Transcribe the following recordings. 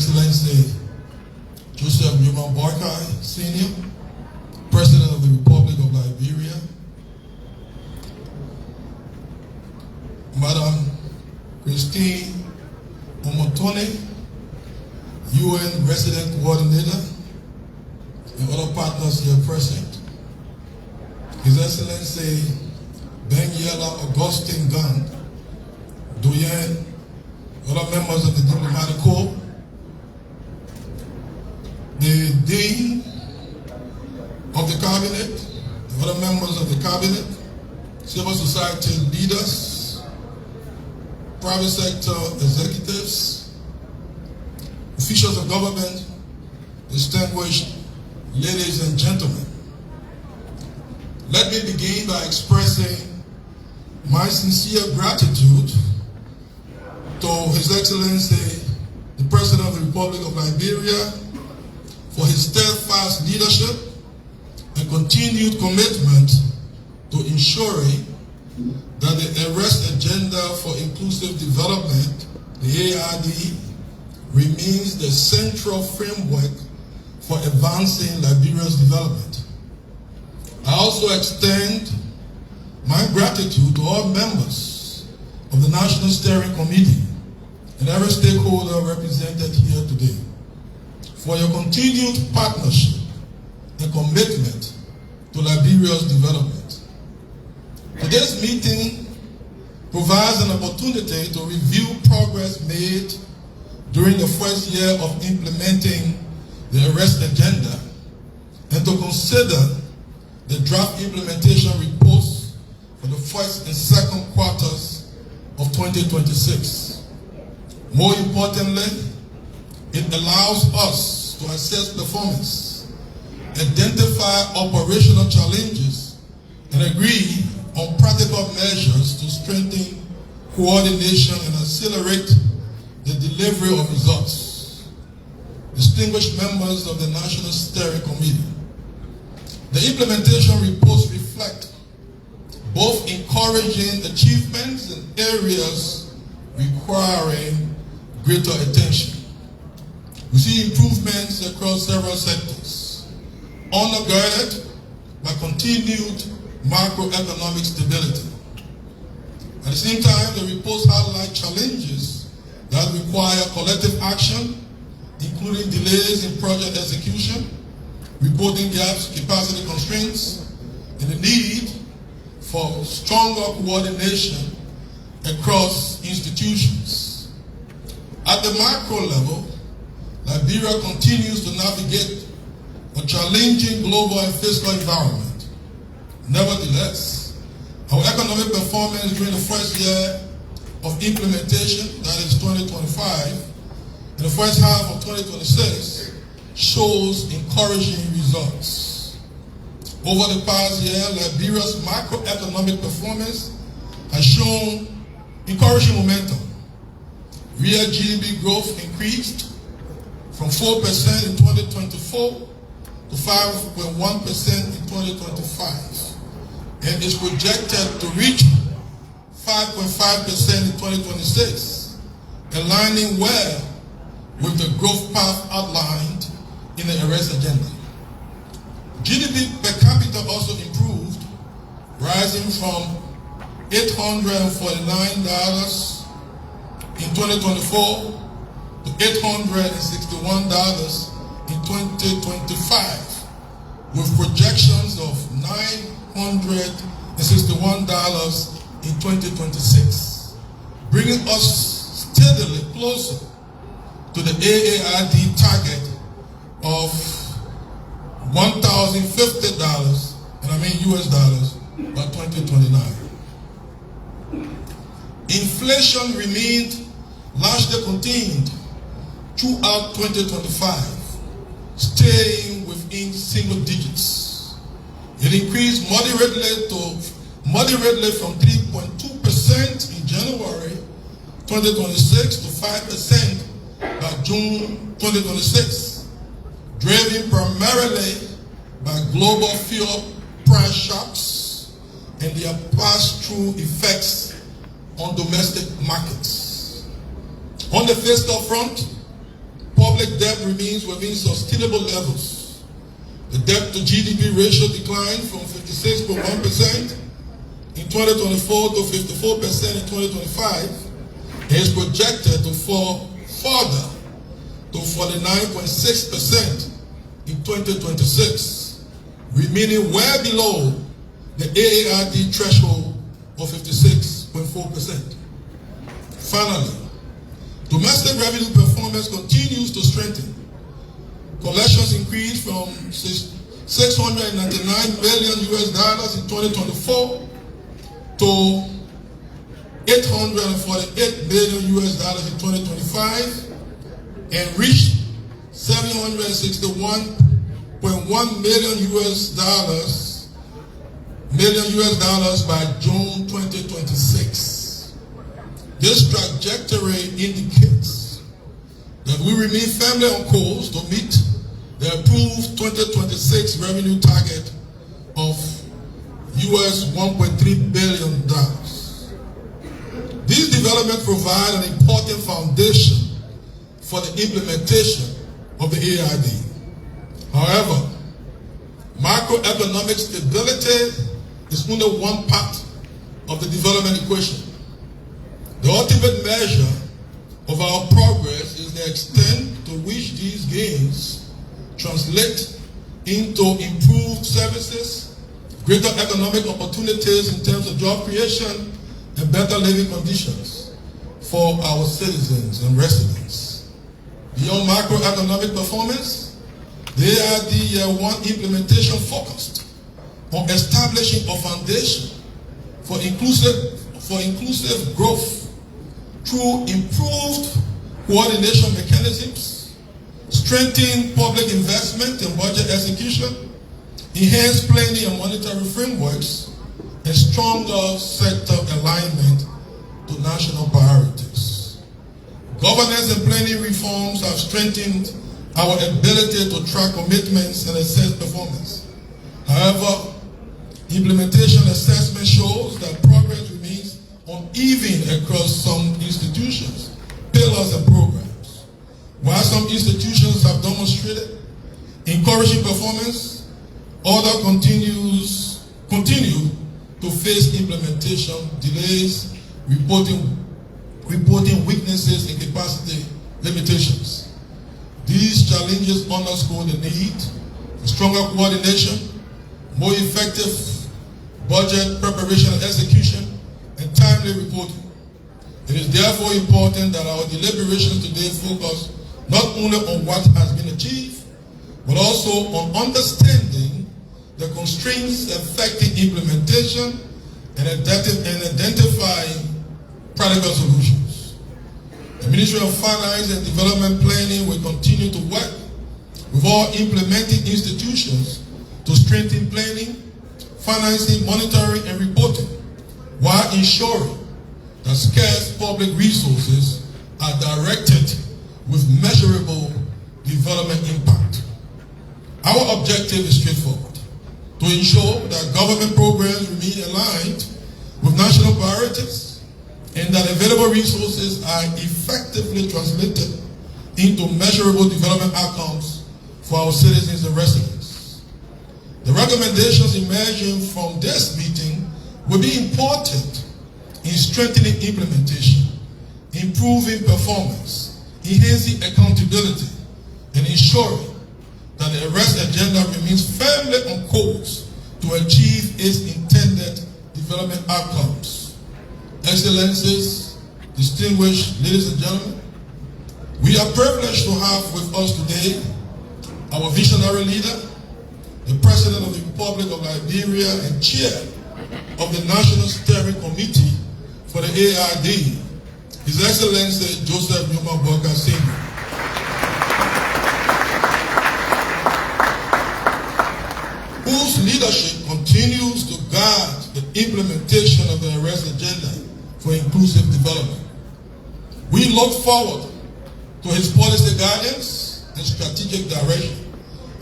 Excellency Joseph Boakai, Senior, President of the Republic of Liberia, Madam Christine Omotone, UN Resident Coordinator, and other partners here present. His Excellency Ben-Yala Augustine Gun, Doyen, other members of the Diplomatic Corps, the Dean of the Cabinet, the other members of the Cabinet, civil society leaders, private sector executives, officials of government, distinguished ladies and gentlemen. Let me begin by expressing my sincere gratitude to His Excellency, the President of the Republic of Liberia, for his steadfast leadership and continued commitment to ensuring that the Arrest Agenda for Inclusive Development, the ARD, remains the central framework for advancing Liberia's development. I also extend my gratitude to all members of the National Steering Committee and every stakeholder represented here today for your continued partnership and commitment to Liberia's development. Today's meeting provides an opportunity to review progress made during the first year of implementing the Arrest Agenda and to consider the draft implementation reports for the first and second quarters of 2026. More importantly, it allows us to assess performance, identify operational challenges, and agree on practical measures to strengthen coordination and accelerate the delivery of results. Distinguished members of the National Steering Committee, the implementation reports reflect both encouraging achievements and areas requiring greater attention. We see improvements across several sectors, undergirded by continued macroeconomic stability. At the same time, the reports highlight challenges that require collective action, including delays in project execution, reporting gaps, capacity constraints, and the need for stronger coordination across institutions. At the macro level, Liberia continues to navigate a challenging global and fiscal environment. Nevertheless, our economic performance during the first year of implementation, that is 2025, and the first half of 2026, shows encouraging results. Over the past year, Liberia's macroeconomic performance has shown encouraging momentum. Real GDP growth increased from 4% in 2024 to 5.1% in 2025, and is projected to reach 5.5% in 2026, aligning well with the growth path outlined in the Arrest Agenda. GDP per capita also improved, rising from $849 in 2024 to $861 in 2025, with projections of $961 in 2026, bringing us steadily closer to the AARD target of $1,050, and I mean US dollars, by 2029. Inflation remained largely contained throughout 2025, staying within single digits. It increased moderately from 3.2% in January 2026 to 5% by June 2026, driven primarily by global fuel price shocks and their pass-through effects on domestic markets. On the fiscal front, public public debt remains within sustainable levels. The debt to GDP ratio declined from 56.1% in 2024 to 54% in 2025 and is projected to fall further to 49.6% in 2026, remaining well below the AARD threshold of 56.4%. Finally, domestic revenue performance continues to strengthen. Collections increased from $699 million in 2024 to $848 million in 2025 and reached $761.1 million by June 2026. This trajectory indicates that we remain firmly on course to meet the approved 2026 revenue target of $1.3 billion. These developments provide an important foundation for the implementation of the AID. However, macroeconomic stability is only one part of the development equation. The ultimate measure of our progress is the extent to which these gains translate into improved services, greater economic opportunities in terms of job creation, and better living conditions for our citizens and residents. Beyond macroeconomic performance, the AID Year 1 implementation focused on establishing a foundation for inclusive growth through improved coordination mechanisms, strengthened public investment and budget execution, enhanced planning and monetary frameworks, and stronger sector alignment to national priorities. Governance and planning reforms have strengthened our ability to track commitments and assess performance. However, implementation assessment shows that progress remains uneven across some institutions, pillars, and programs. While some institutions have demonstrated encouraging performance, others continue to face implementation delays, reporting weaknesses and capacity limitations. These challenges underscore the need for stronger coordination, more effective budget preparation and execution, and timely reporting. It is therefore important that our deliberations today focus not only on what has been achieved, but also on understanding the constraints affecting implementation and identifying practical solutions. The Ministry of Finance and Development Planning will continue to work with all implementing institutions to strengthen planning, financing, monitoring, and reporting, while ensuring that scarce public resources are directed with measurable development impact. Our objective is straightforward: to ensure that government programs remain aligned with national priorities and that available resources are effectively translated into measurable development outcomes for our citizens and residents. The recommendations emerging from this meeting will be important in strengthening implementation, improving performance, enhancing accountability, and ensuring that the arrest agenda remains firmly on course to achieve its intended development outcomes. Excellencies, distinguished ladies and gentlemen, we are privileged to have with us today our visionary leader, the President of the Republic of Liberia and Chair of the National Steering Committee for the AID, His Excellency Joseph Nyuma Boakai Sr. whose leadership continues to guide the implementation of the arrest agenda for inclusive development. We look forward to his policy guidance and strategic direction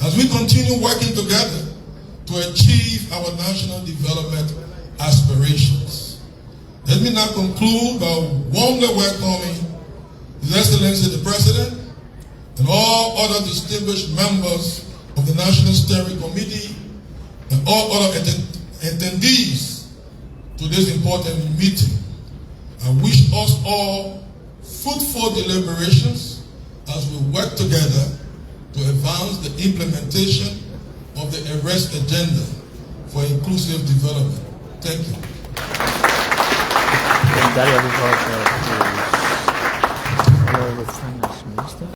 as we continue working together to achieve our national development aspirations. Let me now conclude by warmly welcoming His Excellency the President and all other distinguished members of the National Steering Committee, and all other attendees to this important meeting. I wish us all fruitful deliberations as we work together to advance the implementation of the arrest agenda for inclusive development. Thank you. Daria wywołała Finance Minister.